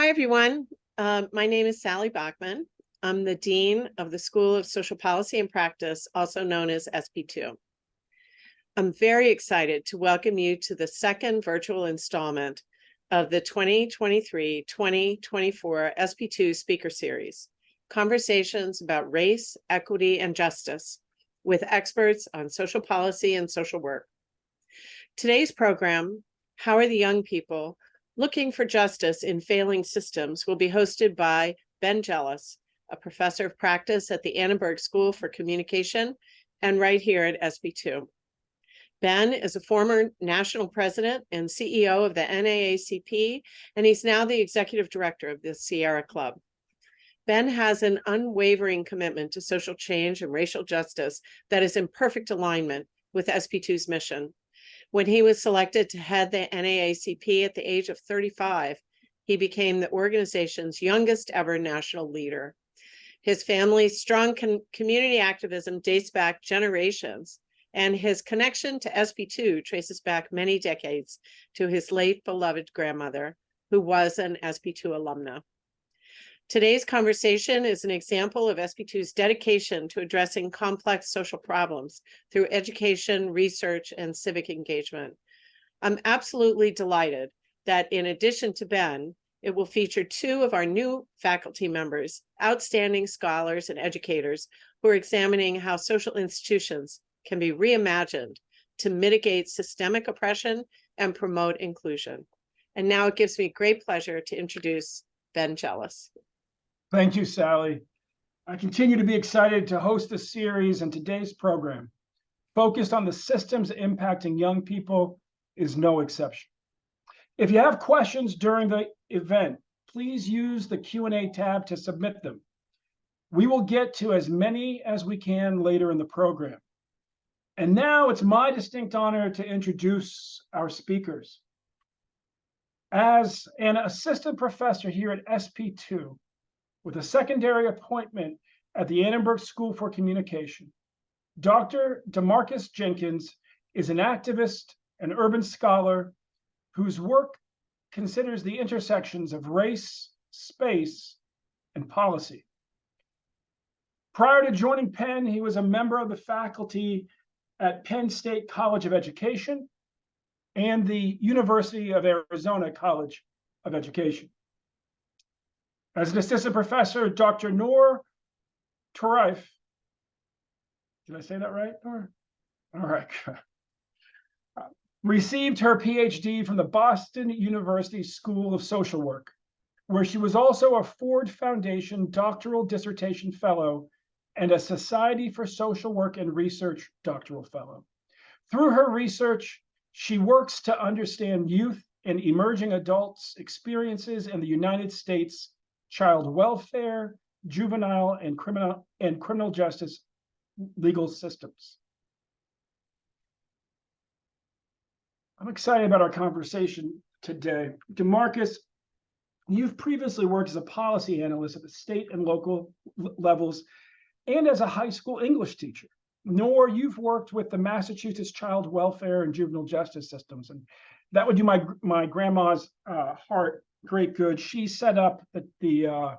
Hi, everyone. My name is Sally Bachman. I'm the Dean of the School of Social Policy and Practice, also known as SP2. I'm very excited to welcome you to the second virtual installment of the 2023-2024 SP2 Speaker Series, Conversations about Race, Equity, and Justice with experts on social policy and social work. Today's program, How Are the Young People Looking for Justice in Failing Systems, will be hosted by Ben Jealous, a professor of practice at the Annenberg School for Communication and right here at SP2. Ben is a former national president and CEO of the NAACP, and he's now the executive director of the Sierra Club. Ben has an unwavering commitment to social change and racial justice that is in perfect alignment with SP2's mission. When he was selected to head the NAACP at the age of 35, he became the organization's youngest ever national leader. His family's strong community activism dates back generations, and his connection to SP2 traces back many decades to his late beloved grandmother, who was an SP2 alumna. Today's conversation is an example of SP2's dedication to addressing complex social problems through education, research, and civic engagement. I'm absolutely delighted that in addition to Ben, it will feature two of our new faculty members, outstanding scholars and educators who are examining how social institutions can be reimagined to mitigate systemic oppression and promote inclusion. And now it gives me great pleasure to introduce Ben Jealous. Thank you, Sally. I continue to be excited to host this series, and today's program, focused on the systems impacting young people, is no exception. If you have questions during the event, please use the Q&A tab to submit them. We will get to as many as we can later in the program. And now it's my distinct honor to introduce our speakers. As an assistant professor here at SP2, with a secondary appointment at the Annenberg School for Communication, Dr. DeMarcus Jenkins is an activist and urban scholar whose work considers the intersections of race, space, and policy. Prior to joining Penn, he was a member of the faculty at Penn State College of Education and the University of Arizona College of Education. As an assistant professor, Dr. Noor Toraif, did I say that right, Noor? All right. Received her PhD from the Boston University School of Social Work, where she was also a Ford Foundation doctoral dissertation fellow and a Society for Social Work and Research doctoral fellow. Through her research, she works to understand youth and emerging adults' experiences in the United States child welfare, juvenile, and criminal justice legal systems. I'm excited about our conversation today. DeMarcus, you've previously worked as a policy analyst at the state and local levels and as a high school English teacher. Noor, you've worked with the Massachusetts child welfare and juvenile justice systems, and that would do my grandma's heart great good. She set up the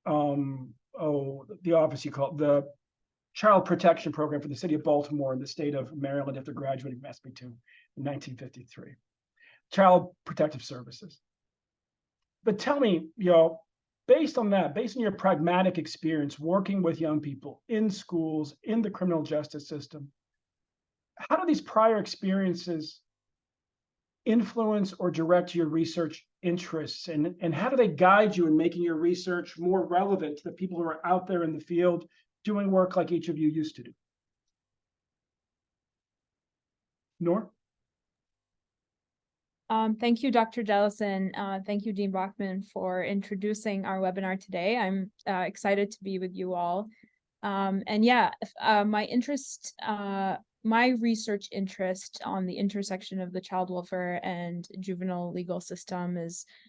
office you call it, the Child Protection Program for the city of Baltimore and the state of Maryland after graduating from SP2 in 1953. Child Protective Services. But tell me, based on your pragmatic experience working with young people in schools, in the criminal justice system, how do these prior experiences influence or direct your research interests, and how do they guide you in making your research more relevant to the people who are out there in the field doing work like each of you used to do? Noor? Thank you, Dr. Jealous, and thank you, Dean Bachman, for introducing our webinar today. I'm excited to be with you all. My research interest on the intersection of the child welfare and juvenile legal system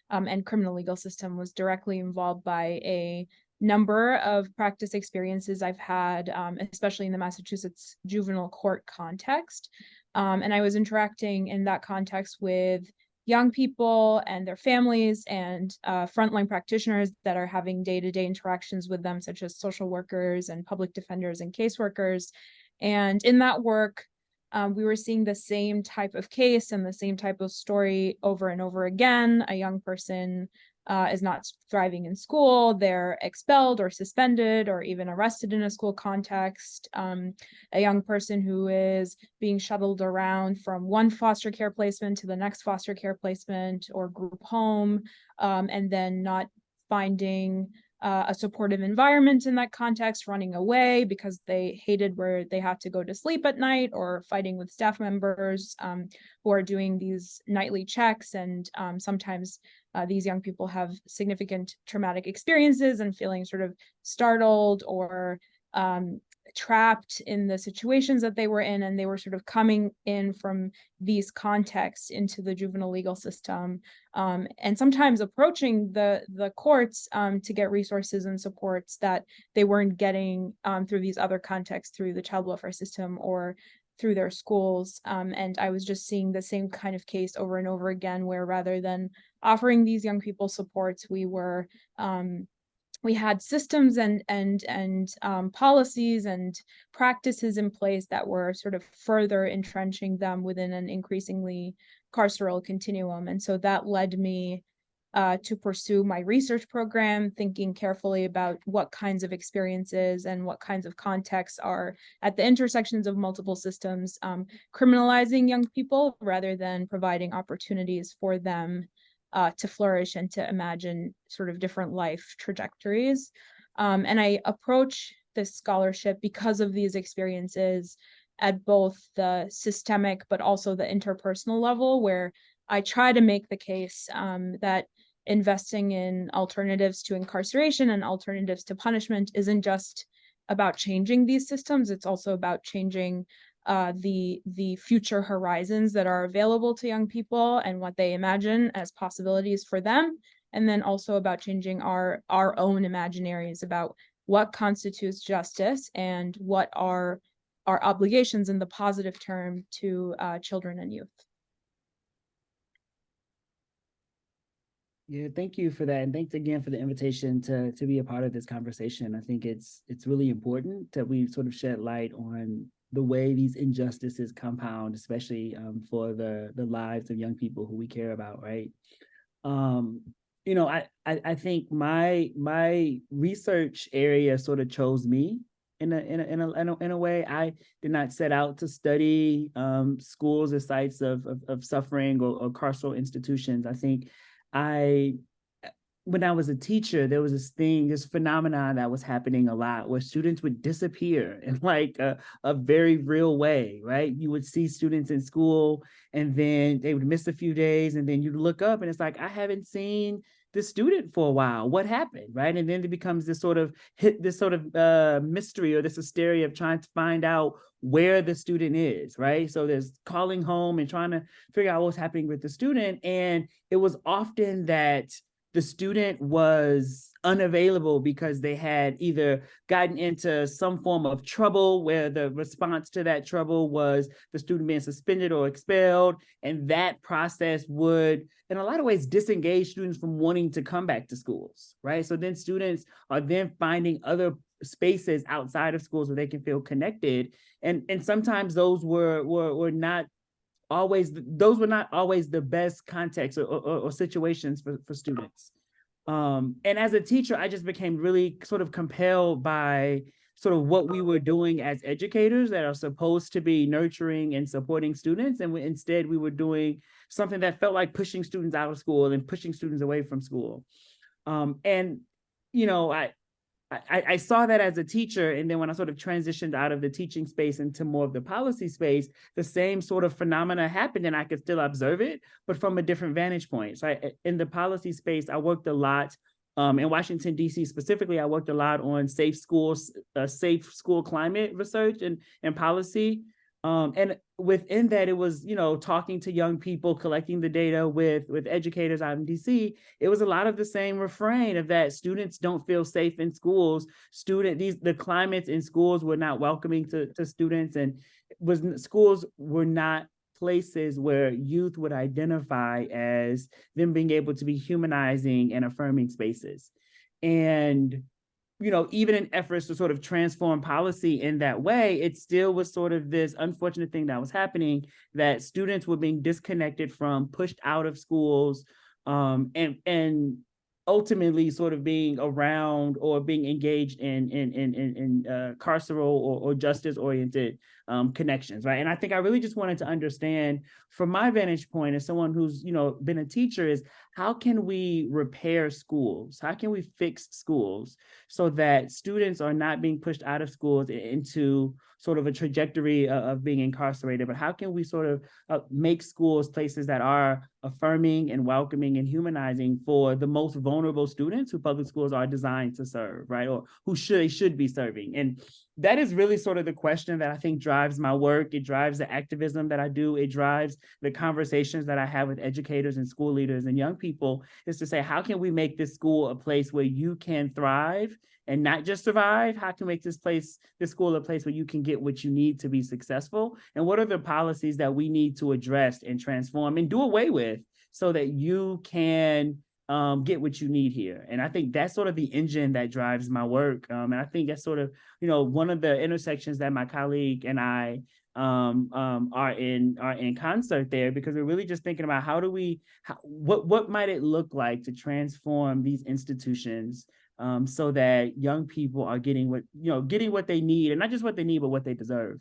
and criminal legal system was directly involved by a number of practice experiences I've had, especially in the Massachusetts juvenile court context. And I was interacting in that context with young people and their families and frontline practitioners that are having day-to-day interactions with them, such as social workers and public defenders and caseworkers. And in that work, we were seeing the same type of case and the same type of story over and over again. A young person is not thriving in school, they're expelled or suspended or even arrested in a school context. A young person who is being shuttled around from one foster care placement to the next foster care placement or group home, and then not finding a supportive environment in that context, running away because they hated where they had to go to sleep at night, or fighting with staff members who are doing these nightly checks. And sometimes these young people have significant traumatic experiences and feeling sort of startled or trapped in the situations that they were in, and they were sort of coming in from these contexts into the juvenile legal system, and sometimes approaching the courts to get resources and supports that they weren't getting through these other contexts, through the child welfare system or through their schools. And I was just seeing the same kind of case over and over again, where rather than offering these young people supports, we had systems and policies and practices in place that were sort of further entrenching them within an increasingly carceral continuum. And so that led me to pursue my research program, thinking carefully about what kinds of experiences and what kinds of contexts are at the intersections of multiple systems, criminalizing young people rather than providing opportunities for them to flourish and to imagine sort of different life trajectories. And I approach this scholarship because of these experiences at both the systemic but also the interpersonal level, where I try to make the case that investing in alternatives to incarceration and alternatives to punishment isn't just about changing these systems, it's also about changing the future horizons that are available to young people and what they imagine as possibilities for them, and then also about changing our own imaginaries about what constitutes justice and what are our obligations in the positive term to children and youth. Yeah, thank you for that. And thanks again for the invitation to be a part of this conversation. I think it's really important that we sort of shed light on the way these injustices compound, especially for the lives of young people who we care about, right? You know, I think my research area sort of chose me in a way. I did not set out to study schools or sites of suffering or carceral institutions. I think when I was a teacher, there was this phenomenon that was happening a lot where students would disappear in like a very real way, right? You would see students in school and then they would miss a few days, and then you look up and it's like, I haven't seen the student for a while. What happened, right? And then it becomes this sort of mystery or this hysteria of trying to find out where the student is, right? So there's calling home and trying to figure out what's happening with the student. And it was often that the student was unavailable because they had either gotten into some form of trouble where the response to that trouble was the student being suspended or expelled. And that process would, in a lot of ways, disengage students from wanting to come back to schools, right? So then students are then finding other spaces outside of schools where they can feel connected. And sometimes those were not always the best contexts or situations for students. And as a teacher, I just became really sort of compelled by sort of what we were doing as educators that are supposed to be nurturing and supporting students. And instead we were doing something that felt like pushing students out of school and pushing students away from school. And, you know, I saw that as a teacher, and then when I sort of transitioned out of the teaching space into more of the policy space, the same sort of phenomena happened, and I could still observe it, but from a different vantage point. So in the policy space, I worked a lot in Washington, D.C. specifically. I worked a lot on safe schools, safe school climate research and policy. And within that, it was, you know, talking to young people, collecting the data with educators out in DC. It was a lot of the same refrain of that students don't feel safe in schools. The climates in schools were not welcoming to students, and schools were not places where youth would identify as them being able to be humanizing and affirming spaces. And, even in efforts to sort of transform policy in that way, it still was sort of this unfortunate thing that was happening, that students were being disconnected from, pushed out of schools, and ultimately sort of being around or being engaged in carceral or justice-oriented connections, right? And I think I really just wanted to understand, from my vantage point as someone who's, been a teacher, is how can we repair schools? How can we fix schools so that students are not being pushed out of schools into sort of a trajectory of being incarcerated, but how can we sort of make schools places that are affirming and welcoming and humanizing for the most vulnerable students who public schools are designed to serve, right? Or who should be serving. And that is really sort of the question that I think drives my work. It drives the activism that I do. It drives the conversations that I have with educators and school leaders and young people, is to say, how can we make this school a place where you can thrive and not just survive? How can we make this school a place where you can get what you need to be successful? And what are the policies that we need to address and transform and do away with so that you can get what you need here? And I think that's sort of the engine that drives my work. And I think that's sort of, one of the intersections that my colleague and I are in concert there, because we're really just thinking about what might it look like to transform these institutions so that young people are getting what they need, and not just what they need, but what they deserve.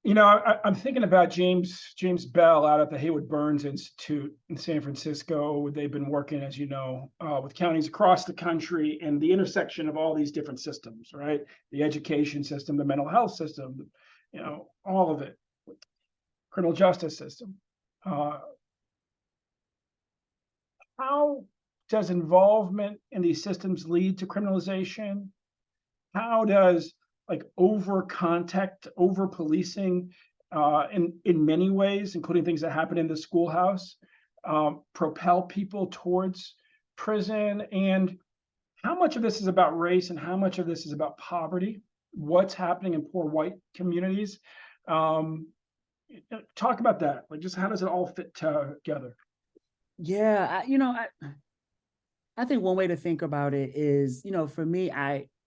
I'm thinking about James Bell out at the Hayward Burns Institute in San Francisco. They've been working, as you know, with counties across the country, and the intersection of all these different systems, right? The education system, the mental health system, all of it, criminal justice system. How does involvement in these systems lead to criminalization? How does over policing in many ways, including things that happen in the schoolhouse, propel people towards prison? And how much of this is about race and how much of this is about poverty? What's happening in poor white communities? Talk about that. Just how does it all fit together? Yeah, I think one way to think about it is, for me,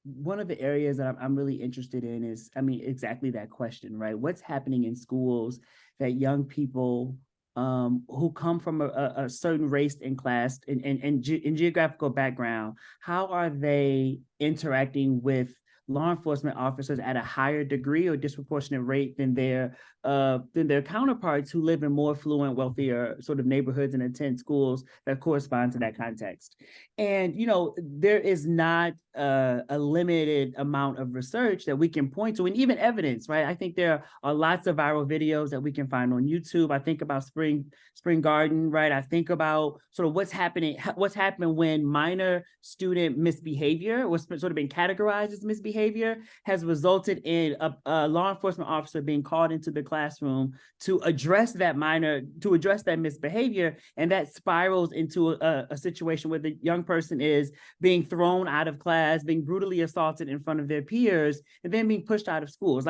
one of the areas that I'm really interested in is, exactly that question, right? What's happening in schools that young people who come from a certain race and class and geographical background, how are they interacting with law enforcement officers at a higher degree or disproportionate rate than their counterparts who live in more affluent, wealthier sort of neighborhoods and attend schools that correspond to that context? And, there is not a limited amount of research that we can point to, and even evidence, right? I think there are lots of viral videos that we can find on YouTube. I think about Spring Garden, right? I think about sort of what's happened when minor student misbehavior, what's sort of been categorized as misbehavior, has resulted in a law enforcement officer being called into the classroom to address that misbehavior, and that spirals into a situation where the young person is being thrown out of class, being brutally assaulted in front of their peers, and then being pushed out of schools.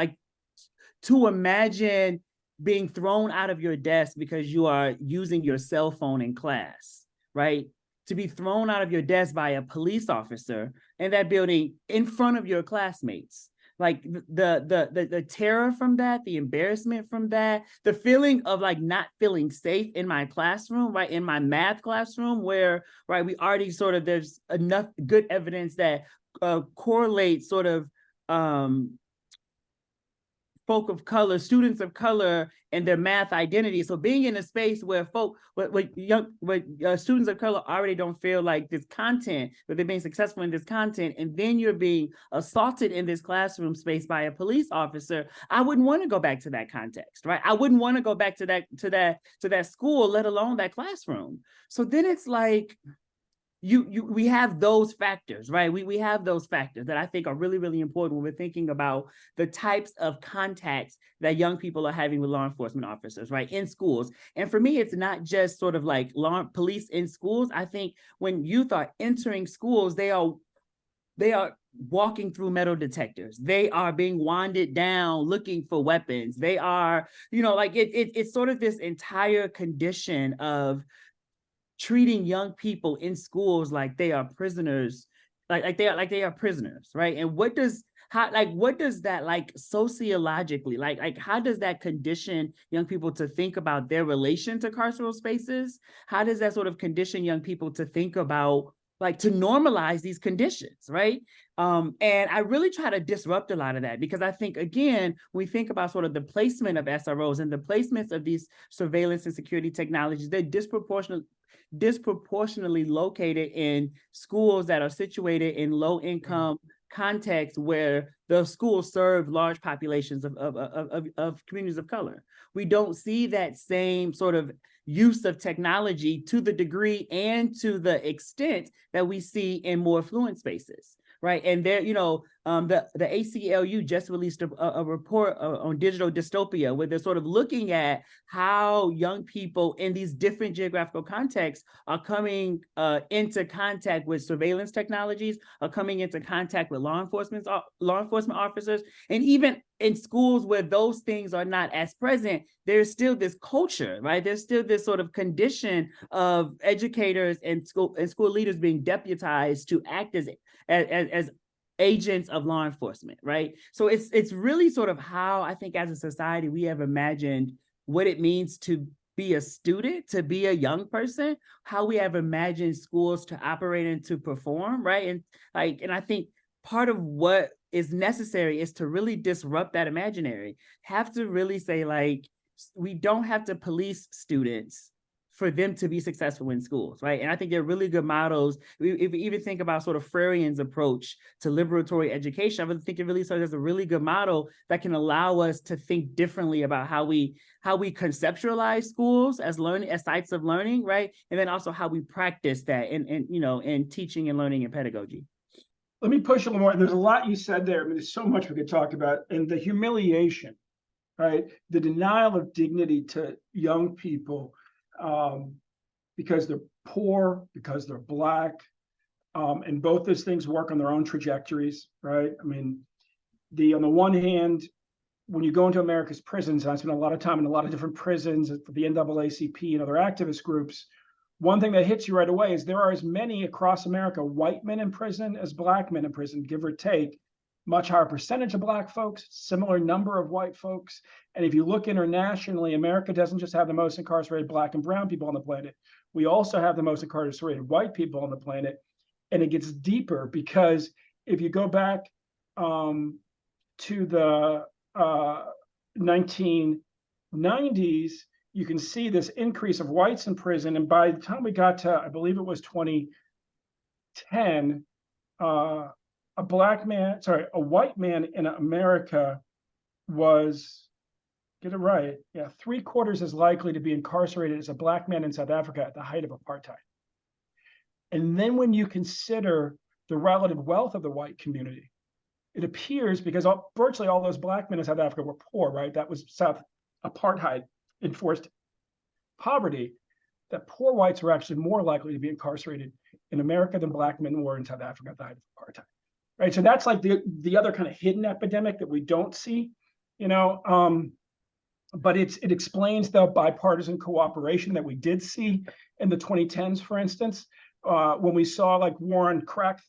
To imagine being thrown out of your desk because you are using your cell phone in class, right? To be thrown out of your desk by a police officer in that building in front of your classmates. The terror from that, the embarrassment from that, the feeling of not feeling safe in my classroom, right? In my math classroom, where, right, we already sort of, there's enough good evidence that correlates sort of students of color and their math identity. So being in a space where students of color already don't feel like this content, that they're being successful in this content, and then you're being assaulted in this classroom space by a police officer, I wouldn't want to go back to that context, right? I wouldn't want to go back to that school, let alone that classroom. So then it's we have those factors, right? We have those factors that I think are really, really important when we're thinking about the types of contacts that young people are having with law enforcement officers, right, in schools. And for me, it's not just sort of police in schools. I think when youth are entering schools, they are walking through metal detectors. They are being wanded down looking for weapons. They are, like it's sort of this entire condition of treating young people in schools like they are prisoners, like they are prisoners, right? And what does that like sociologically, like how does that condition young people to think about their relation to carceral spaces? How does that sort of condition young people to think about, like, to normalize these conditions, right? And I really try to disrupt a lot of that, because I think, again, we think about sort of the placement of SROs and the placements of these surveillance and security technologies, they're disproportionately located in schools that are situated in low income contexts where the schools serve large populations of communities of color. We don't see that same sort of use of technology to the degree and to the extent that we see in more affluent spaces, right? And there, the ACLU just released a report on digital dystopia, where they're sort of looking at how young people in these different geographical contexts are coming into contact with surveillance technologies, are coming into contact with law enforcement officers, and even in schools where those things are not as present, there's still this culture, right? There's still this sort of condition of educators and school leaders being deputized to act as agents of law enforcement, right? So it's really sort of how I think as a society we have imagined what it means to be a student, to be a young person, how we have imagined schools to operate and to perform, right? And I think part of what is necessary is to really disrupt that imaginary. Have to really say, like, we don't have to police students for them to be successful in schools, right? And I think they're really good models. If we even think about sort of Freire's approach to liberatory education, I think it really serves as a really good model that can allow us to think differently about how we conceptualize schools as sites of learning, right? And then also how we practice that in teaching and learning and pedagogy. Let me push a little more. There's a lot you said there. I mean, there's so much we could talk about. And the humiliation, right? The denial of dignity to young people because they're poor, because they're Black. And both those things work on their own trajectories, right? I mean, on the one hand, when you go into America's prisons, and I spent a lot of time in a lot of different prisons for the NAACP and other activist groups, one thing that hits you right away is there are as many across America white men in prison as Black men in prison, give or take. Much higher percentage of Black folks, similar number of white folks. And if you look internationally, America doesn't just have the most incarcerated Black and brown people on the planet. We also have the most incarcerated white people on the planet. And it gets deeper, because if you go back to the 1990s, you can see this increase of whites in prison. And by the time we got to, I believe it was 2010, a white man in America was, get it right, 3/4 as likely to be incarcerated as a Black man in South Africa at the height of apartheid. And then when you consider the relative wealth of the white community, it appears, because virtually all those Black men in South Africa were poor, right? That was South apartheid, enforced poverty, that poor whites were actually more likely to be incarcerated in America than Black men were in South Africa at the height of apartheid. Right, so that's like the other kind of hidden epidemic that we don't see, but it explains the bipartisan cooperation that we did see in the 2010s, for instance, when we saw like war on crack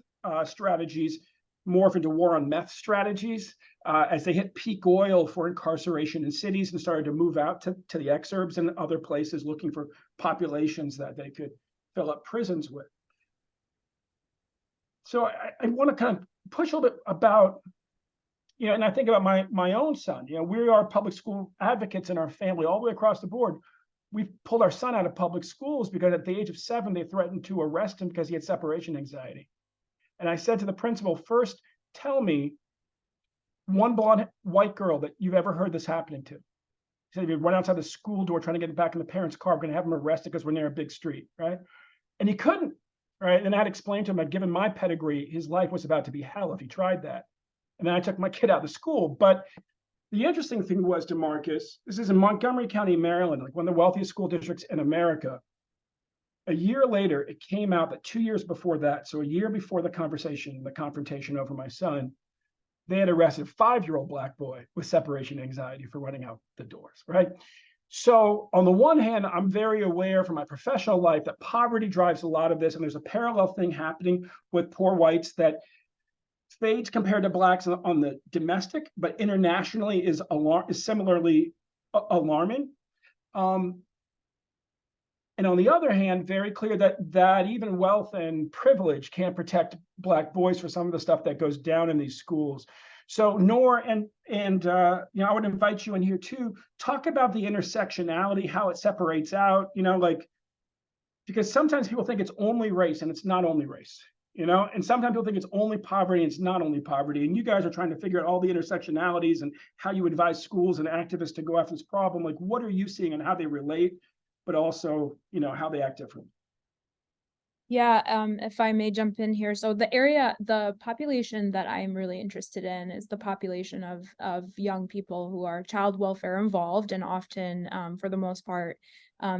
strategies morph into war on meth strategies as they hit peak oil for incarceration in cities and started to move out to the exurbs and other places looking for populations that they could fill up prisons with. So I want to kind of push a little bit about, and I think about my own son. We are public school advocates in our family all the way across the board. We've pulled our son out of public schools because at the age of 7, they threatened to arrest him because he had separation anxiety. And I said to the principal, first, tell me one blonde white girl that you've ever heard this happening to. He said, if you run outside the school door trying to get back in the parents' car, we're going to have him arrested because we're near a big street, right? And he couldn't. Right. And I had explained to him that given my pedigree, his life was about to be hell if he tried that. And then I took my kid out of school. But the interesting thing was, DeMarcus, this is in Montgomery County, Maryland, like one of the wealthiest school districts in America. A year later, it came out that 2 years before that, so a year before the confrontation over my son, they had arrested a 5-year-old black boy with separation anxiety for running out the doors, right? So on the one hand, I'm very aware from my professional life that poverty drives a lot of this, and there's a parallel thing happening with poor whites that fades compared to blacks on the domestic, but internationally is similarly alarming. And on the other hand, very clear that even wealth and privilege can't protect black boys for some of the stuff that goes down in these schools. So Noor and I would invite you in here too. Talk about the intersectionality, how it separates out. Because sometimes people think it's only race, and it's not only race. And sometimes people think it's only poverty, and it's not only poverty. And you guys are trying to figure out all the intersectionalities and how you advise schools and activists to go after this problem. Like, what are you seeing and how they relate? But also, how they act differently. Yeah, if I may jump in here. So the population that I'm really interested in is the population of young people who are child welfare involved, and often, for the most part,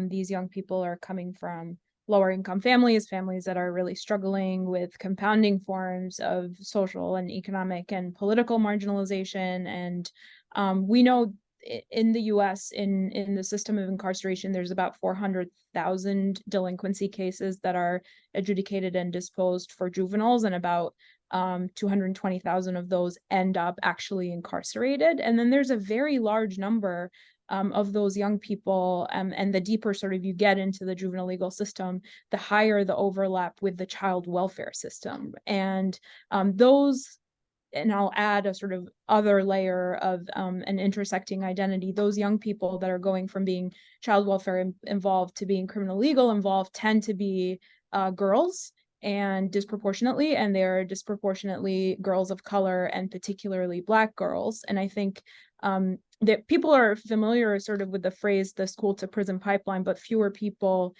these young people are coming from lower income families that are really struggling with compounding forms of social and economic and political marginalization. And we know in the US, in the system of incarceration, there's about 400,000 delinquency cases that are adjudicated and disposed for juveniles, and about 220,000 of those end up actually incarcerated. And then there's a very large number of those young people, and the deeper sort of you get into the juvenile legal system, the higher the overlap with the child welfare system. And and I'll add a sort of other layer of an intersecting identity. Those young people that are going from being child welfare involved to being criminal legal involved tend to be girls, and they're disproportionately girls of color, and particularly Black girls. And I think that people are familiar sort of with the phrase, the school to prison pipeline, but fewer people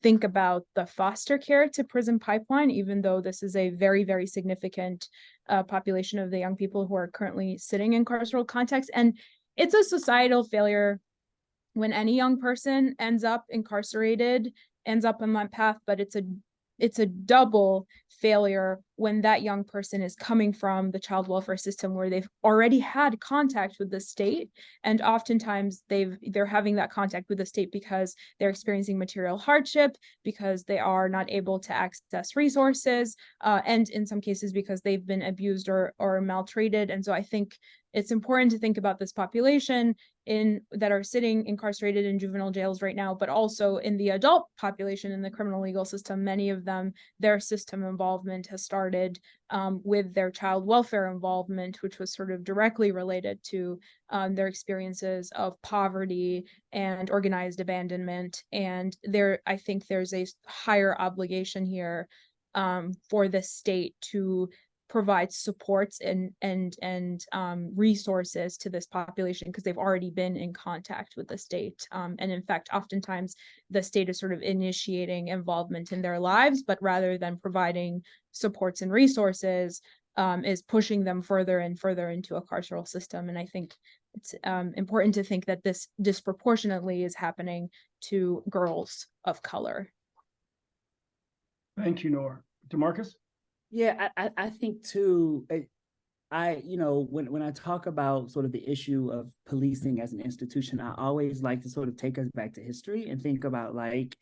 think about the foster care to prison pipeline, even though this is a very, very significant population of the young people who are currently sitting in carceral context. And it's a societal failure when any young person ends up incarcerated, ends up on that path, but it's a double failure when that young person is coming from the child welfare system, where they've already had contact with the state, and oftentimes they're having that contact with the state because they're experiencing material hardship, because they are not able to access resources, and in some cases because they've been abused or maltreated. And so I think it's important to think about this population that are sitting incarcerated in juvenile jails right now, but also in the adult population in the criminal legal system. Many of them, their system involvement has started with their child welfare involvement, which was sort of directly related to their experiences of poverty and organized abandonment. And I think there's a higher obligation here for the state to provide supports and resources to this population, because they've already been in contact with the state. And in fact, oftentimes the state is sort of initiating involvement in their lives, but rather than providing supports and resources, is pushing them further and further into a carceral system. And I think it's important to think that this disproportionately is happening to girls of color. Thank you, Noor. DeMarcus? Yeah, I think too, when I talk about sort of the issue of policing as an institution, I always like to sort of take us back to history and think about like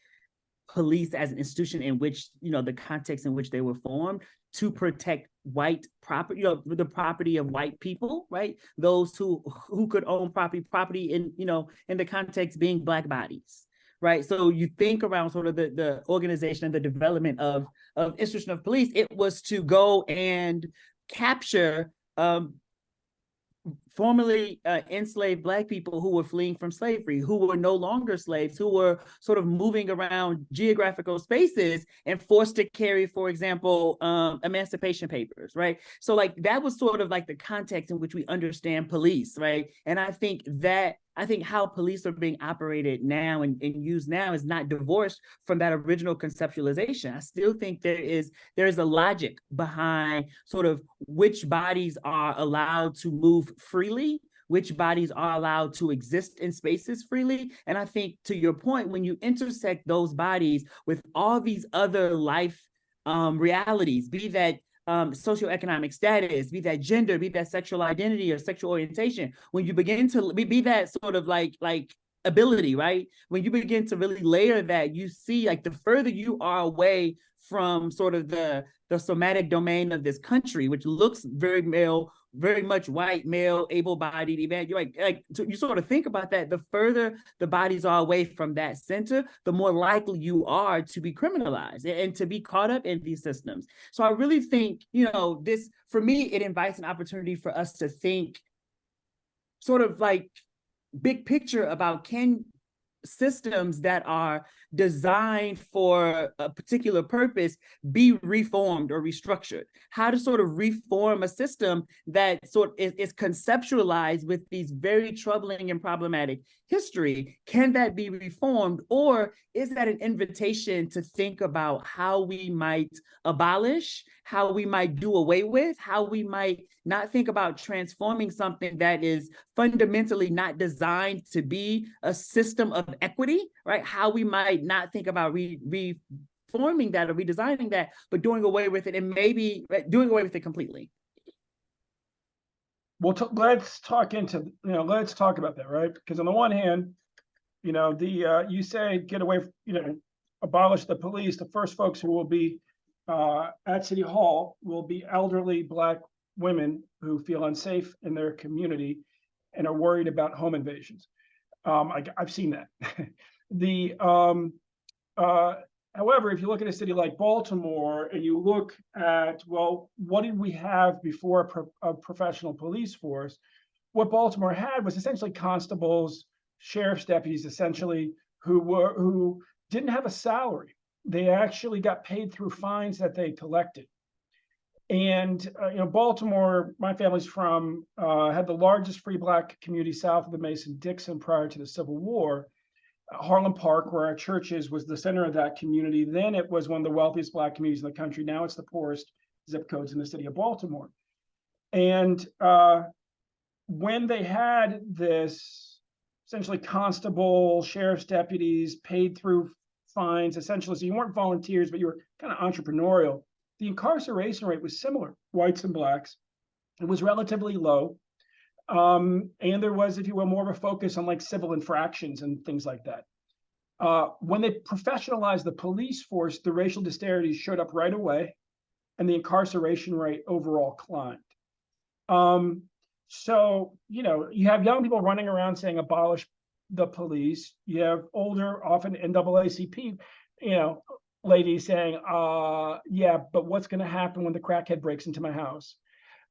police as an institution in which, the context in which they were formed to protect white property, the property of white people, right? Those who could own property in the context being Black bodies. Right. So you think around sort of the organization and the development of institution of police, it was to go and capture formerly enslaved Black people who were fleeing from slavery, who were no longer slaves, who were sort of moving around geographical spaces and forced to carry, for example, emancipation papers, right? So like that was sort of like the context in which we understand police, right? And I think how police are being operated now and used now is not divorced from that original conceptualization. I still think there is a logic behind sort of which bodies are allowed to move freely, which bodies are allowed to exist in spaces freely. And I think, to your point, when you intersect those bodies with all these other life realities, be that socioeconomic status, be that gender, be that sexual identity or sexual orientation, when you begin to be that sort of like ability, right? When you begin to really layer that, you see like the further you are away from sort of the somatic domain of this country, which looks very male, very much white, male, able-bodied event. You're like you sort of think about that, the further the bodies are away from that center, the more likely you are to be criminalized and to be caught up in these systems. So I really think, this, for me, it invites an opportunity for us to think sort of like big picture about, can systems that are designed for a particular purpose be reformed or restructured? How to sort of reform a system that sort of is conceptualized with these very troubling and problematic history? Can that be reformed, or is that an invitation to think about how we might abolish, how we might do away with, how we might not think about transforming something that is fundamentally not designed to be a system of equity, right? How we might not think about reforming that or redesigning that, but doing away with it, and maybe doing away with it completely. Well, let's talk about that, right? Because on the one hand, you say get away, abolish the police. The first folks who will be at City Hall will be elderly Black women who feel unsafe in their community and are worried about home invasions. I've seen that. However, if you look at a city like Baltimore and you look at, well, what did we have before a professional police force? What Baltimore had was essentially constables, sheriff's deputies, essentially, who didn't have a salary. They actually got paid through fines that they collected. And Baltimore, my family's from, had the largest free Black community south of the Mason-Dixon prior to the Civil War. Harlem Park, where our church is, was the center of that community. Then it was one of the wealthiest Black communities in the country. Now it's the poorest zip codes in the city of Baltimore. And when they had this essentially constable, sheriff's deputies paid through fines, essentially, so you weren't volunteers, but you were kind of entrepreneurial. The incarceration rate was similar, whites and Blacks. It was relatively low. And there was, if you will, more of a focus on like civil infractions and things like that. When they professionalized the police force, the racial disparities showed up right away, and the incarceration rate overall climbed. So, you have young people running around saying abolish the police. You have older, often NAACP, ladies saying, yeah, but what's going to happen when the crackhead breaks into my house?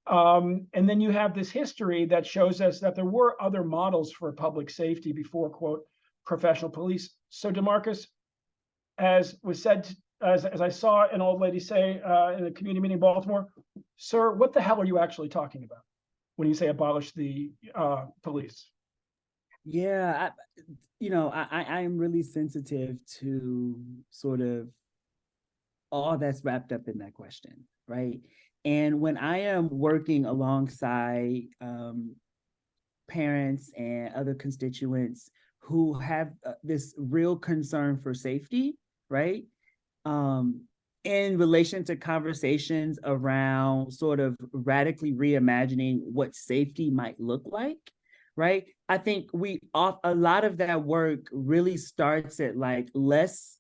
And then you have this history that shows us that there were other models for public safety before, quote, professional police. So DeMarcus, as was said, as I saw an old lady say in a community meeting in Baltimore, sir, what the hell are you actually talking about when you say abolish the police? Yeah, I am really sensitive to sort of all that's wrapped up in that question, right? And when I am working alongside parents and other constituents who have this real concern for safety, right? In relation to conversations around sort of radically reimagining what safety might look like, right? I think a lot of that work really starts at let's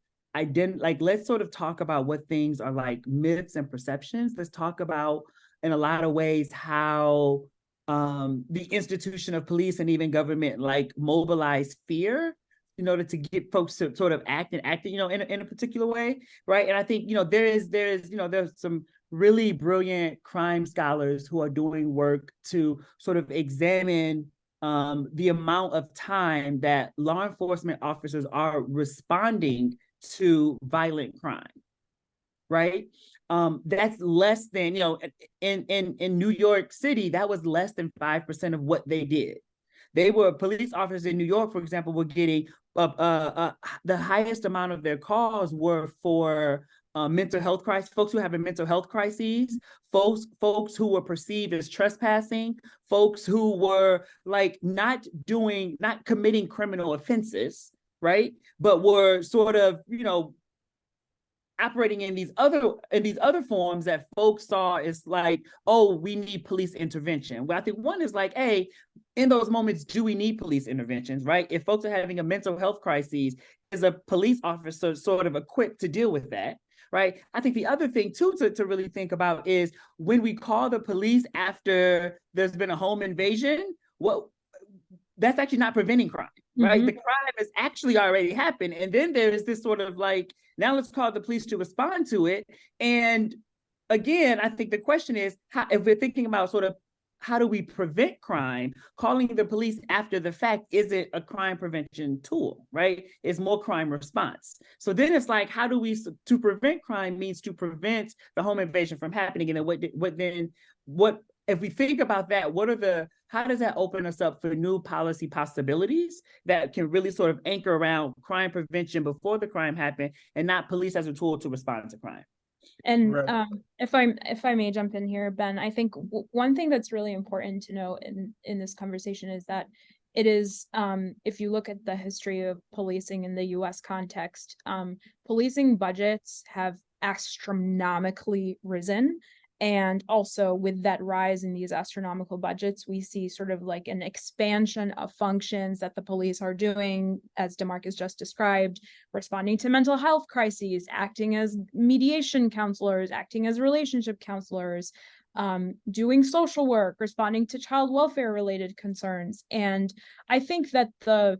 sort of talk about what things are like myths and perceptions. Let's talk about, in a lot of ways, how the institution of police and even government mobilize fear in order to get folks to sort of act in a particular way, right? And I think there's some really brilliant crime scholars who are doing work to sort of examine the amount of time that law enforcement officers are responding to violent crime, right? That's less than, in New York City, that was less than 5% of what they did. Police officers in New York, for example, were getting the highest amount of their calls were for mental health crisis, folks who have mental health crises, folks who were perceived as trespassing, folks who were like not committing criminal offenses, right? But were sort of, operating in these other forms that folks saw as like, oh, we need police intervention. Well, I think one is like, hey, in those moments, do we need police interventions, right? If folks are having a mental health crisis, is a police officer sort of equipped to deal with that, right? I think the other thing too to really think about is when we call the police after there's been a home invasion, that's actually not preventing crime, right? The crime has actually already happened. And then there is this sort of like, now let's call the police to respond to it. And again, I think the question is, if we're thinking about sort of how do we prevent crime, calling the police after the fact isn't a crime prevention tool, right? It's more crime response. So then it's like, how do we, to prevent crime means to prevent the home invasion from happening. And what if we think about that, how does that open us up for new policy possibilities that can really sort of anchor around crime prevention before the crime happened and not police as a tool to respond to crime? And Right. if I may jump in here, Ben, I think one thing that's really important to know in this conversation is that it is, if you look at the history of policing in the US context, policing budgets have astronomically risen. And also with that rise in these astronomical budgets, we see sort of like an expansion of functions that the police are doing, as DeMarcus just described, responding to mental health crises, acting as mediation counselors, acting as relationship counselors, doing social work, responding to child welfare related concerns. And I think that the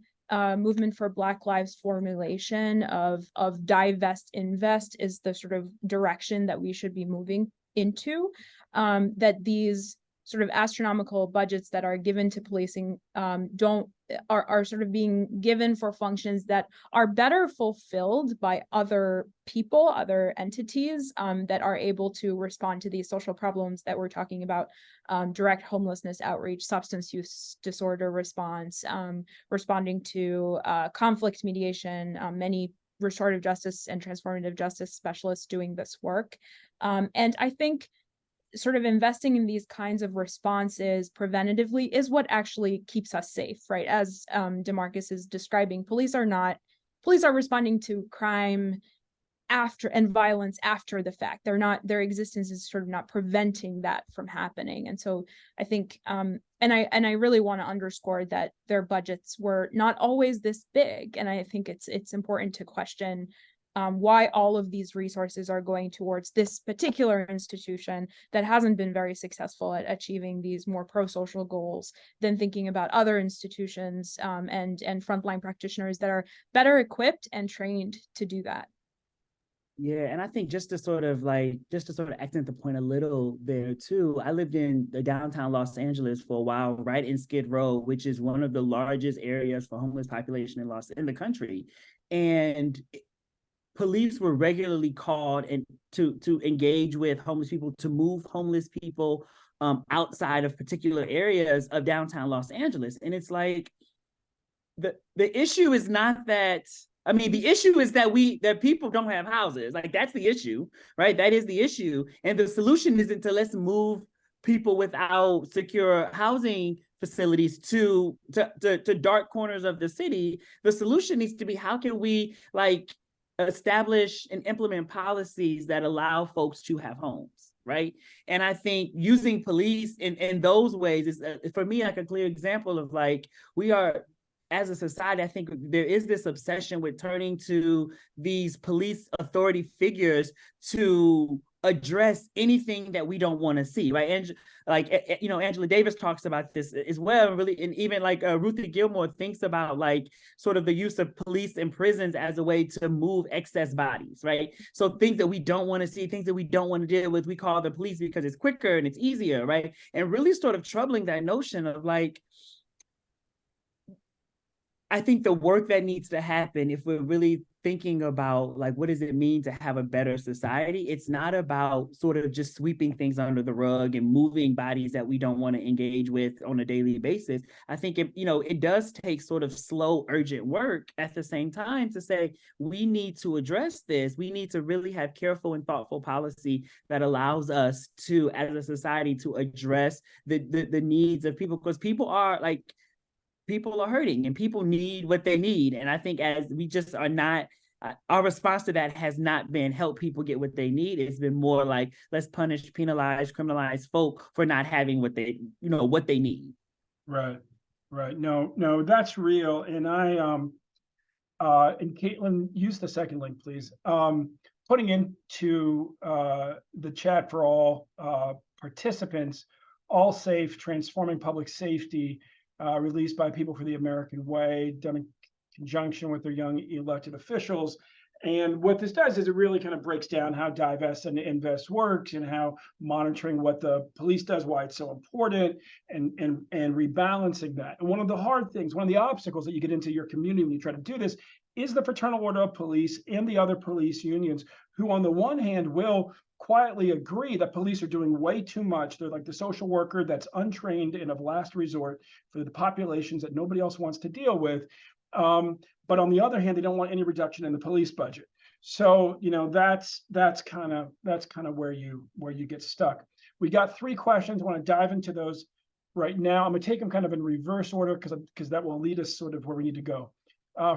movement for Black Lives formulation of divest, invest is the sort of direction that we should be moving into, that these sort of astronomical budgets that are given to policing are sort of being given for functions that are better fulfilled by other people, other entities that are able to respond to these social problems that we're talking about, direct homelessness outreach, substance use disorder response, responding to conflict mediation, many restorative justice and transformative justice specialists doing this work. And I think sort of investing in these kinds of responses preventatively is what actually keeps us safe, right? As DeMarcus is describing, police are responding to crime after and violence after the fact. Their existence is sort of not preventing that from happening. And so I think, and I really want to underscore that their budgets were not always this big. And I think it's important to question why all of these resources are going towards this particular institution that hasn't been very successful at achieving these more pro-social goals than thinking about other institutions and frontline practitioners that are better equipped and trained to do that. Yeah, and I think just to sort of accent the point a little there too, I lived in the downtown Los Angeles for a while, right in Skid Row, which is one of the largest areas for homeless population in the country. And police were regularly called and to engage with homeless people, to move homeless people outside of particular areas of downtown Los Angeles. And it's like the issue is not that. I mean, the issue is that people don't have houses. Like, that's the issue, right? That is the issue. And the solution isn't to let's move people without secure housing facilities to dark corners of the city. The solution needs to be, how can we like establish and implement policies that allow folks to have homes, right? And I think using police in those ways is, for me, like a clear example of like, we are, as a society, I think there is this obsession with turning to these police authority figures to address anything that we don't want to see, right? And like, Angela Davis talks about this as well, really, and even like Ruthie Gilmore thinks about like sort of the use of police and prisons as a way to move excess bodies, right? So things that we don't want to see, things that we don't want to deal with, we call the police because it's quicker and it's easier, right? And really sort of troubling that notion of like, I think the work that needs to happen, if we're really thinking about like, what does it mean to have a better society? It's not about sort of just sweeping things under the rug and moving bodies that we don't want to engage with on a daily basis. I think it does take sort of slow, urgent work at the same time to say, we need to address this. We need to really have careful and thoughtful policy that allows us to, as a society, to address the needs of people, because people are hurting and people need what they need. And I think as we just are not, our response to that has not been help people get what they need. It's been more like, let's punish, penalize, criminalize folk for not having what they need. Right. No, that's real. And and Caitlin, use the second link, please. Putting into the chat for all participants, All Safe, Transforming Public Safety, released by People for the American Way, done in conjunction with their young elected officials. And what this does is it really kind of breaks down how divest and invest works, and how monitoring what the police does, why it's so important, and rebalancing that. And one of the hard things, one of the obstacles that you get into your community when you try to do this, is the Fraternal Order of Police and the other police unions, who on the one hand will quietly agree that police are doing way too much. They're like the social worker that's untrained and of last resort for the populations that nobody else wants to deal with. But on the other hand, they don't want any reduction in the police budget. So, that's kind of where you get stuck. We got 3 questions. I want to dive into those right now. I'm going to take them kind of in reverse order because that will lead us sort of where we need to go.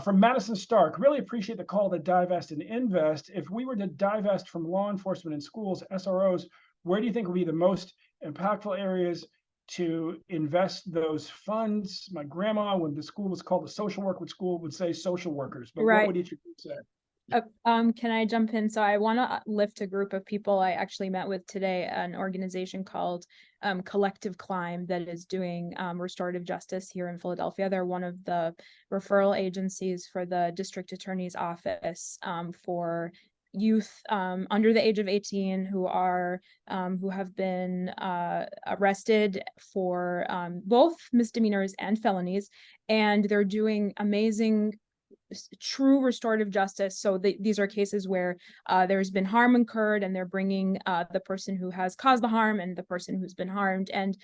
From Madison Stark, really appreciate the call to divest and invest. If we were to divest from law enforcement and schools, SROs, where do you think would be the most impactful areas to invest those funds? My grandma, when the school was called the social work school, would say social workers, but Right. what would each of you say? Can I jump in? So I want to lift a group of people I actually met with today, an organization called Collective Climb that is doing restorative justice here in Philadelphia. They're one of the referral agencies for the district attorney's office for youth under the age of 18 who have been arrested for both misdemeanors and felonies, and they're doing amazing true restorative justice. So these are cases where there's been harm incurred, and they're bringing the person who has caused the harm and the person who's been harmed, and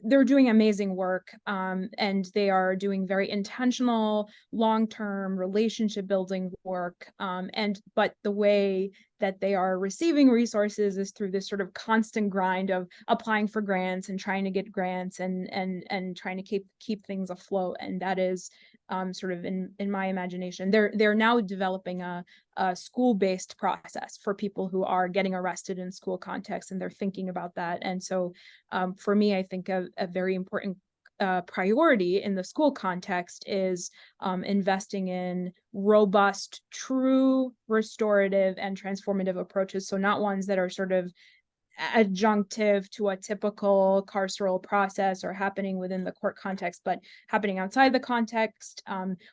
they're doing amazing work, and they are doing very intentional, long-term relationship building work, but the way that they are receiving resources is through this sort of constant grind of applying for grants and trying to get grants and trying to keep things afloat. And that is sort of in my imagination. They're now developing a school-based process for people who are getting arrested in school context, and they're thinking about that. And so for me, I think a very important priority in the school context is investing in robust, true restorative and transformative approaches. So not ones that are sort of adjunctive to a typical carceral process or happening within the court context, but happening outside the context,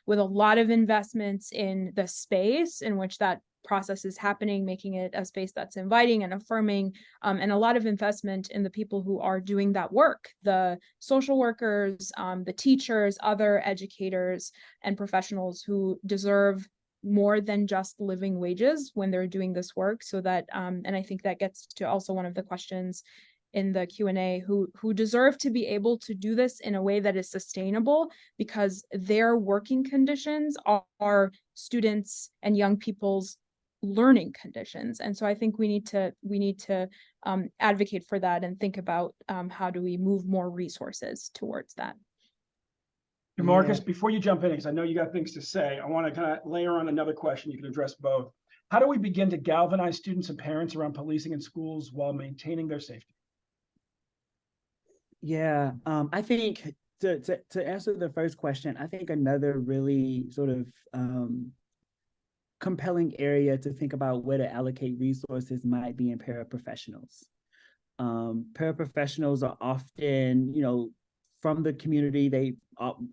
with a lot of investments in the space in which that process is happening, making it a space that's inviting and affirming, and a lot of investment in the people who are doing that work, the social workers, the teachers, other educators and professionals who deserve more than just living wages when they're doing this work. So that and I think that gets to also one of the questions in the Q&A, who deserve to be able to do this in a way that is sustainable, because their working conditions are students and young people's learning conditions. And so I think we need to advocate for that and think about how do we move more resources towards that. DeMarcus, before you jump in, because I know you got things to say, I want to kind of layer on another question. You can address both. How do we begin to galvanize students and parents around policing in schools while maintaining their safety? Yeah, I think to answer the first question, I think another really sort of compelling area to think about where to allocate resources might be in paraprofessionals. Paraprofessionals are often, from the community. They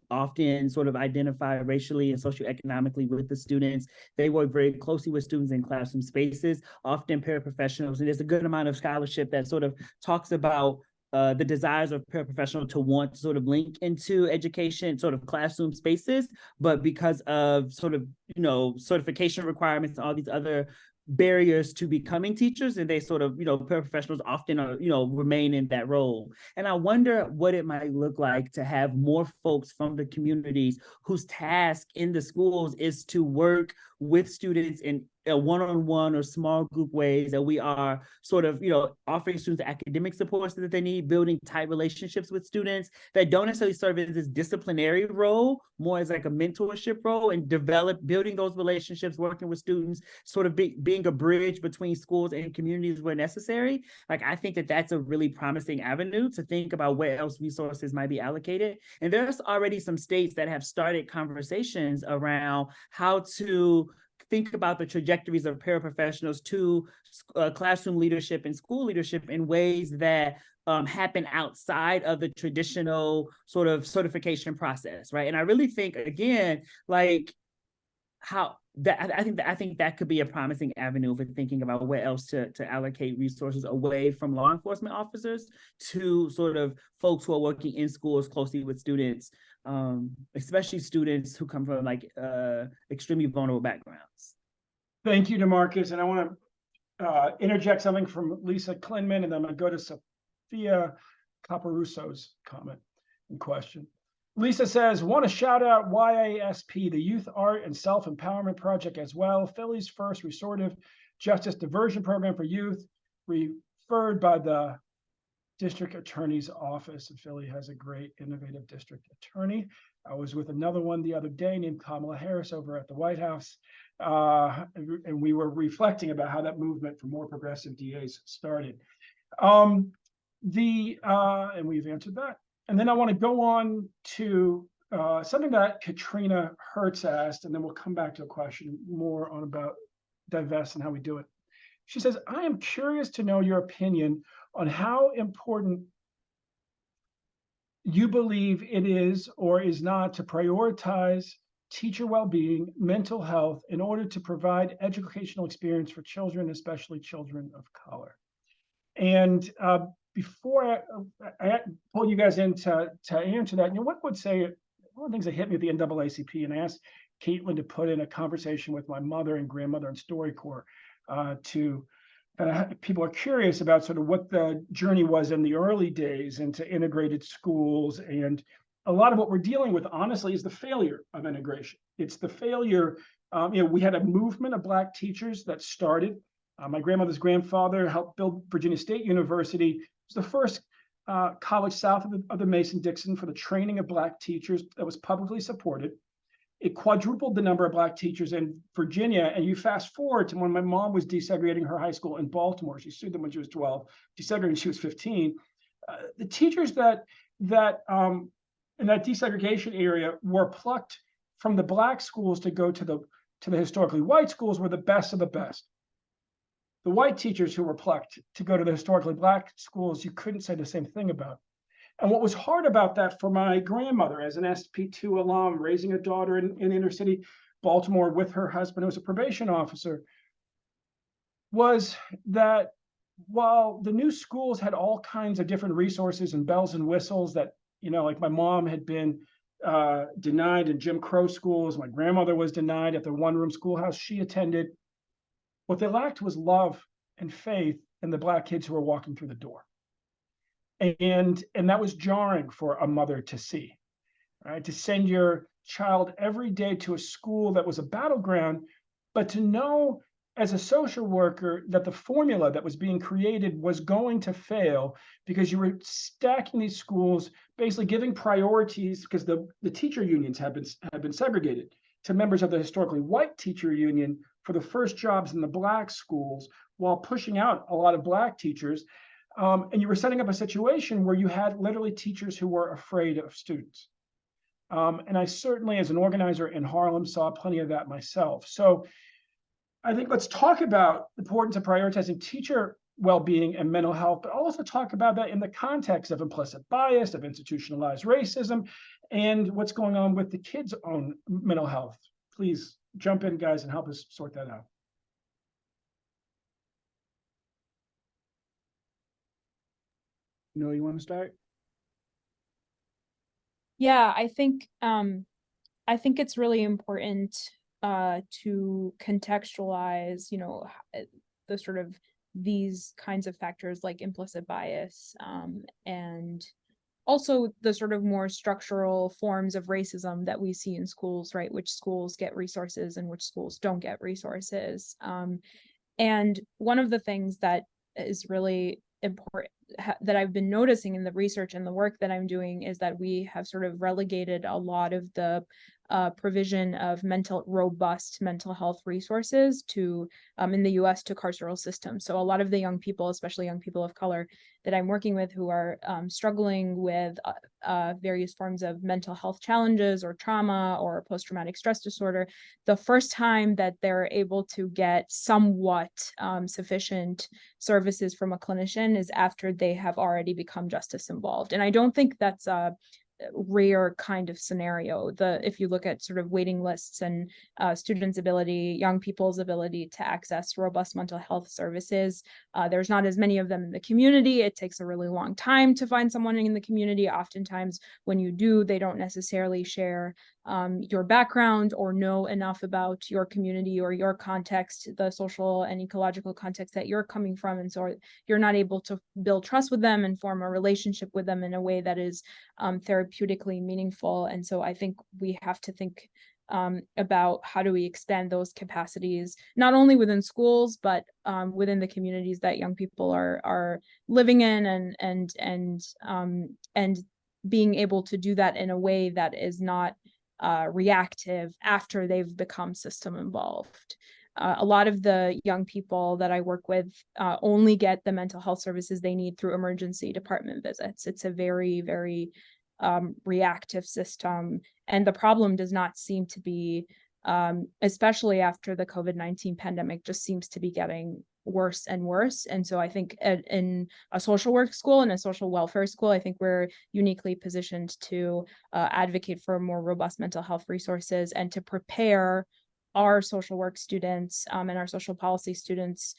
often sort of identify racially and socioeconomically with the students. They work very closely with students in classroom spaces, often paraprofessionals. And there's a good amount of scholarship that sort of talks about the desires of paraprofessional to want to sort of link into education, sort of classroom spaces, but because of sort of, certification requirements and all these other barriers to becoming teachers, and they sort of, paraprofessionals often are, remain in that role. And I wonder what it might look like to have more folks from the communities whose task in the schools is to work with students in one-on-one or small group ways, that we are sort of, offering students academic supports that they need, building tight relationships with students that don't necessarily serve as this disciplinary role, more as like a mentorship role, and building those relationships, working with students, sort of being a bridge between schools and communities where necessary. Like, I think that that's a really promising avenue to think about where else resources might be allocated. And there's already some states that have started conversations around how to think about the trajectories of paraprofessionals to classroom leadership and school leadership in ways that happen outside of the traditional sort of certification process, right? And I really think, again, like how that I think that could be a promising avenue for thinking about where else to allocate resources away from law enforcement officers to sort of folks who are working in schools closely with students, especially students who come from like extremely vulnerable backgrounds. Thank you, DeMarcus. And I want to interject something from Lisa Klinman, and then I'm going to go to Sophia Caparusso's comment and question. Lisa says, want to shout out YASP, the Youth Art and Self-Empowerment Project as well, Philly's first restorative justice diversion program for youth, referred by the district attorney's office. And Philly has a great innovative district attorney. I was with another one the other day named Kamala Harris over at the White House. And we were reflecting about how that movement for more progressive DAs started. And we've answered that. And then I want to go on to something that Katrina Hertz asked, and then we'll come back to a question more on about divest and how we do it. She says, I am curious to know your opinion on how important you believe it is or is not to prioritize teacher well-being, mental health, in order to provide educational experience for children, especially children of color. And before I pull you guys in to answer that, one would say, one of the things that hit me at the NAACP, and I asked Caitlin to put in a conversation with my mother and grandmother in StoryCorps to people are curious about sort of what the journey was in the early days into integrated schools. And a lot of what we're dealing with, honestly, is the failure of integration. It's the failure. We had a movement of Black teachers that started. My grandmother's grandfather helped build Virginia State University. It was the first college south of the Mason-Dixon for the training of Black teachers that was publicly supported. It quadrupled the number of Black teachers in Virginia. And you fast forward to when my mom was desegregating her high school in Baltimore. She sued them when she was 12, desegregated when she was 15. The teachers that in that desegregation area were plucked from the Black schools to go to the historically white schools were the best of the best. The white teachers who were plucked to go to the historically Black schools, you couldn't say the same thing about. And what was hard about that for my grandmother as an SP2 alum, raising a daughter in inner city Baltimore with her husband, who was a probation officer, was that while the new schools had all kinds of different resources and bells and whistles that, like my mom had been denied in Jim Crow schools, my grandmother was denied at the one-room schoolhouse she attended, what they lacked was love and faith in the Black kids who were walking through the door. And that was jarring for a mother to see, right? To send your child every day to a school that was a battleground, but to know as a social worker that the formula that was being created was going to fail because you were stacking these schools, basically giving priorities, because the teacher unions had been segregated, to members of the historically white teacher union for the first jobs in the Black schools, while pushing out a lot of Black teachers. And you were setting up a situation where you had literally teachers who were afraid of students. And I certainly, as an organizer in Harlem, saw plenty of that myself. So I think let's talk about the importance of prioritizing teacher well-being and mental health, but also talk about that in the context of implicit bias, of institutionalized racism, and what's going on with the kids' own mental health. Please jump in, guys, and help us sort that out. Noor, you want to start? Yeah, I think it's really important to contextualize, the sort of these kinds of factors like implicit bias, and also the sort of more structural forms of racism that we see in schools, right? Which schools get resources and which schools don't get resources. And one of the things that is really important that I've been noticing in the research and the work that I'm doing is that we have sort of relegated a lot of the provision of robust mental health resources to in the US to carceral systems. So a lot of the young people, especially young people of color that I'm working with who are struggling with various forms of mental health challenges or trauma or post-traumatic stress disorder, the first time that they're able to get somewhat sufficient services from a clinician is after they have already become justice involved. And I don't think that's a rare kind of scenario. If you look at sort of waiting lists and students' ability, young people's ability to access robust mental health services, there's not as many of them in the community. It takes a really long time to find someone in the community. Oftentimes, when you do, they don't necessarily share your background or know enough about your community or your context, the social and ecological context that you're coming from. And so you're not able to build trust with them and form a relationship with them in a way that is therapeutically meaningful. And so I think we have to think about how do we expand those capacities, not only within schools, but within the communities that young people are living in, and being able to do that in a way that is not reactive after they've become system involved. A lot of the young people that I work with only get the mental health services they need through emergency department visits. It's a very, very reactive system. And the problem does not seem to be, especially after the COVID-19 pandemic, just seems to be getting worse and worse. And so I think in a social work school and a social welfare school, I think we're uniquely positioned to advocate for more robust mental health resources and to prepare our social work students and our social policy students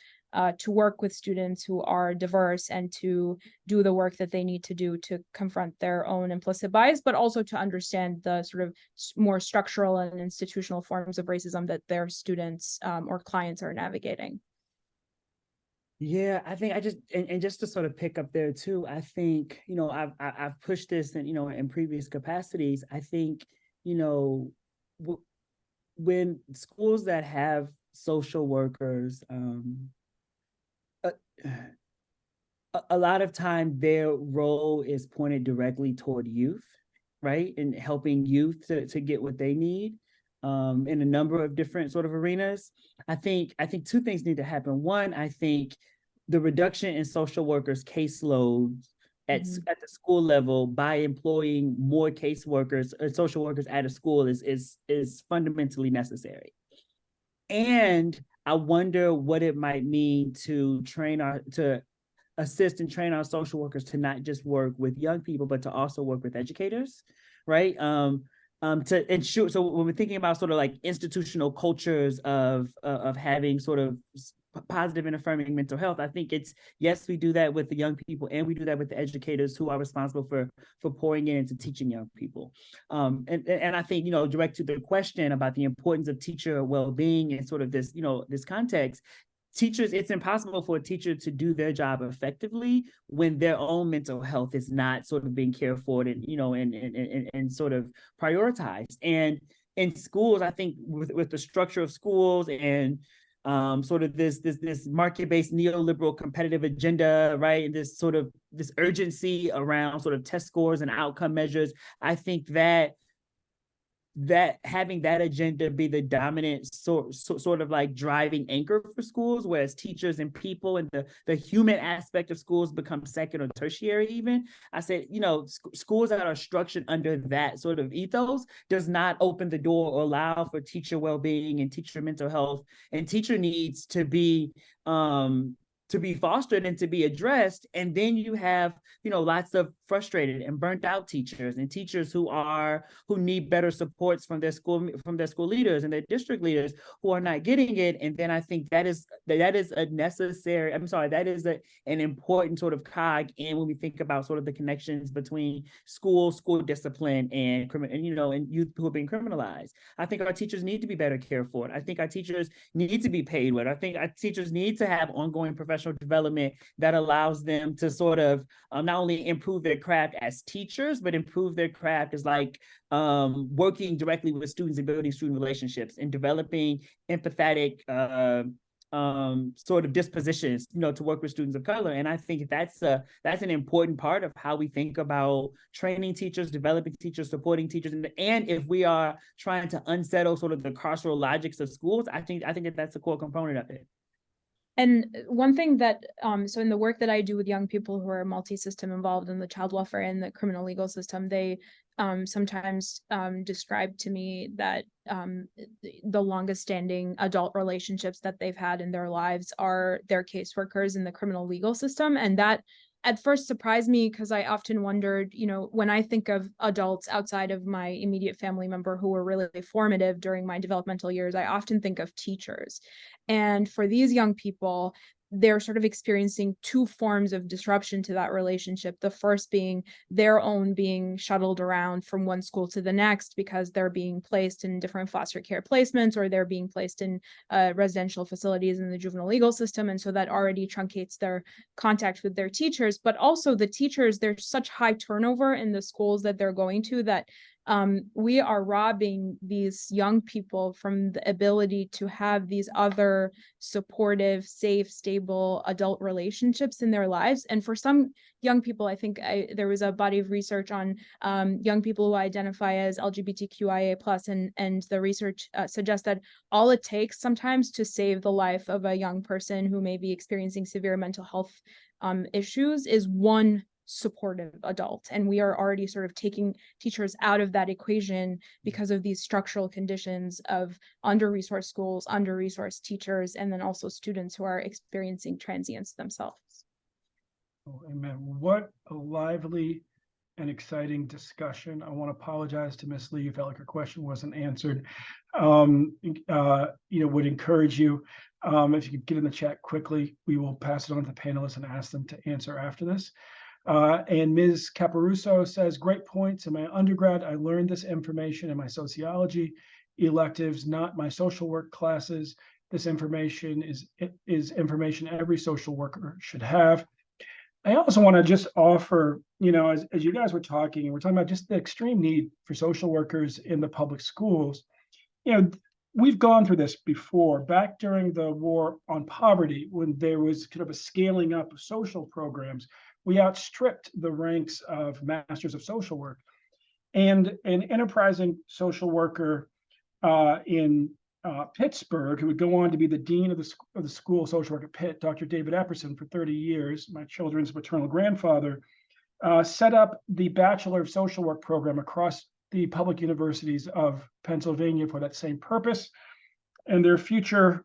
to work with students who are diverse and to do the work that they need to do to confront their own implicit bias, but also to understand the sort of more structural and institutional forms of racism that their students or clients are navigating. Yeah, I think and just to sort of pick up there too, I think, I've pushed this and, in previous capacities. I think, when schools that have social workers, a lot of time their role is pointed directly toward youth, right? And helping youth to get what they need in a number of different sort of arenas. I think two things need to happen. One, I think the reduction in social workers' caseloads at the school level by employing more caseworkers or social workers at a school is fundamentally necessary. And I wonder what it might mean to assist and train our social workers to not just work with young people, but to also work with educators, right? To ensure, so when we're thinking about sort of like institutional cultures of having sort of positive and affirming mental health, I think it's, yes, we do that with the young people and we do that with the educators who are responsible for pouring in into teaching young people. And I think, direct to the question about the importance of teacher well-being and sort of this, this context, teachers, it's impossible for a teacher to do their job effectively when their own mental health is not sort of being cared for and, and sort of prioritized. And in schools, I think with the structure of schools and sort of this market-based neoliberal competitive agenda, right? And this urgency around sort of test scores and outcome measures, I think that having that agenda be the dominant sort of like driving anchor for schools, whereas teachers and people and the human aspect of schools become second or tertiary even. I said, schools that are structured under that sort of ethos does not open the door or allow for teacher well-being and teacher mental health and teacher needs to be to be fostered and to be addressed. And then you have, lots of frustrated and burnt out teachers, and teachers who need better supports from their school leaders and their district leaders who are not getting it. And then I think that is a necessary, that is an important sort of cog in when we think about sort of the connections between school discipline and youth who are being criminalized. I think our teachers need to be better cared for. I think our teachers need to be paid well. I think our teachers need to have ongoing professional development that allows them to sort of not only improve their craft as teachers, but improve their craft as working directly with students and building student relationships and developing empathetic sort of dispositions, to work with students of color. And I think that's an important part of how we think about training teachers, developing teachers, supporting teachers. And if we are trying to unsettle sort of the carceral logics of schools, I think that's a core component of it. And one thing that, so in the work that I do with young people who are multi-system involved in the child welfare and the criminal legal system, they sometimes describe to me that the longest standing adult relationships that they've had in their lives are their caseworkers in the criminal legal system. And that at first surprised me, because I often wondered, when I think of adults outside of my immediate family member who were really formative during my developmental years, I often think of teachers. And for these young people, they're sort of experiencing two forms of disruption to that relationship. The first being their own being shuttled around from one school to the next because they're being placed in different foster care placements, or they're being placed in residential facilities in the juvenile legal system. And so that already truncates their contact with their teachers. But also the teachers, there's such high turnover in the schools that they're going to that we are robbing these young people from the ability to have these other supportive, safe, stable adult relationships in their lives. And for some young people, I think there was a body of research on young people who identify as LGBTQIA+, and the research suggests that all it takes sometimes to save the life of a young person who may be experiencing severe mental health issues is one supportive adult. And we are already sort of taking teachers out of that equation because of these structural conditions of under-resourced schools, under-resourced teachers, and then also students who are experiencing transience themselves. Oh, amen. What a lively and exciting discussion. I want to apologize to Ms. Lee. You felt like her question wasn't answered. Would encourage you, if you could get in the chat quickly, we will pass it on to the panelists and ask them to answer after this. And Ms. Caparuso says, great points. In my undergrad, I learned this information in my sociology electives, not my social work classes. This information is information every social worker should have. I also want to just offer, as you guys were talking, and we're talking about just the extreme need for social workers in the public schools. We've gone through this before, back during the war on poverty, when there was kind of a scaling up of social programs. We outstripped the ranks of masters of social work. And an enterprising social worker in Pittsburgh, who would go on to be the dean of the School of Social Work at Pitt, Dr. David Epperson, for 30 years, my children's maternal grandfather, set up the Bachelor of Social Work program across the public universities of Pennsylvania for that same purpose. And their future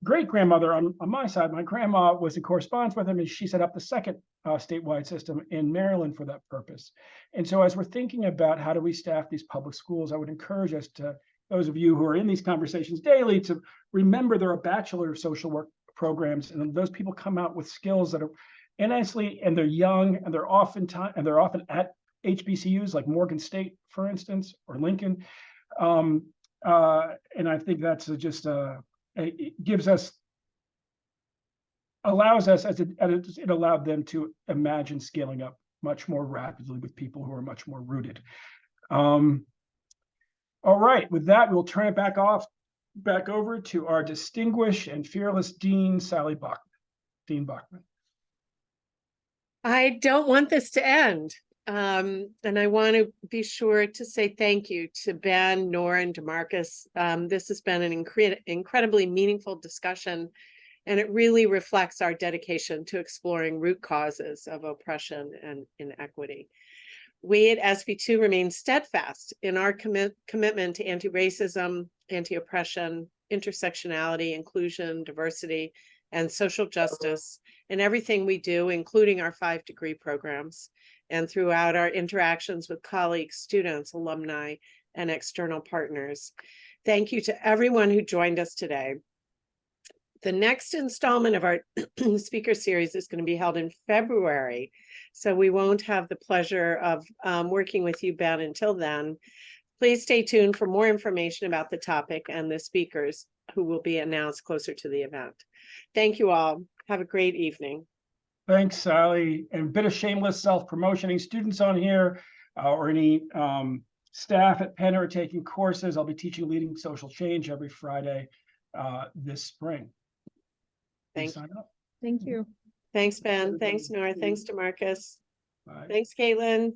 great-grandmother on my side, my grandma, was in correspondence with him, and she set up the second statewide system in Maryland for that purpose. And so as we're thinking about how do we staff these public schools, I would encourage us to, those of you who are in these conversations daily, to remember there are Bachelor of Social Work programs, and those people come out with skills that are, and honestly, and they're young, and they're often at HBCUs like Morgan State, for instance, or Lincoln. And I think that's just it gives us, allows us, as it allowed them to imagine scaling up much more rapidly with people who are much more rooted. All right, with that, we'll turn it back over to our distinguished and fearless Dean, Sally Bachman. Dean Bachman. I don't want this to end. And I want to be sure to say thank you to Ben, Noor, and DeMarcus. This has been an incredibly meaningful discussion, and it really reflects our dedication to exploring root causes of oppression and inequity. We at SP2 remain steadfast in our commitment to anti-racism, anti-oppression, intersectionality, inclusion, diversity, and social justice in everything we do, including our 5-degree programs, and throughout our interactions with colleagues, students, alumni, and external partners. Thank you to everyone who joined us today. The next installment of our speaker series is going to be held in February, so we won't have the pleasure of working with you, Ben, until then. Please stay tuned for more information about the topic and the speakers who will be announced closer to the event. Thank you all. Have a great evening. Thanks, Sally. And a bit of shameless self-promotion. Any students on here or any staff at Penn are taking courses, I'll be teaching Leading Social Change every Friday this spring. Thank Sign up. Thank you. Thanks, Ben. Thanks, Noor. Thanks, DeMarcus. Bye. Thanks, Caitlin.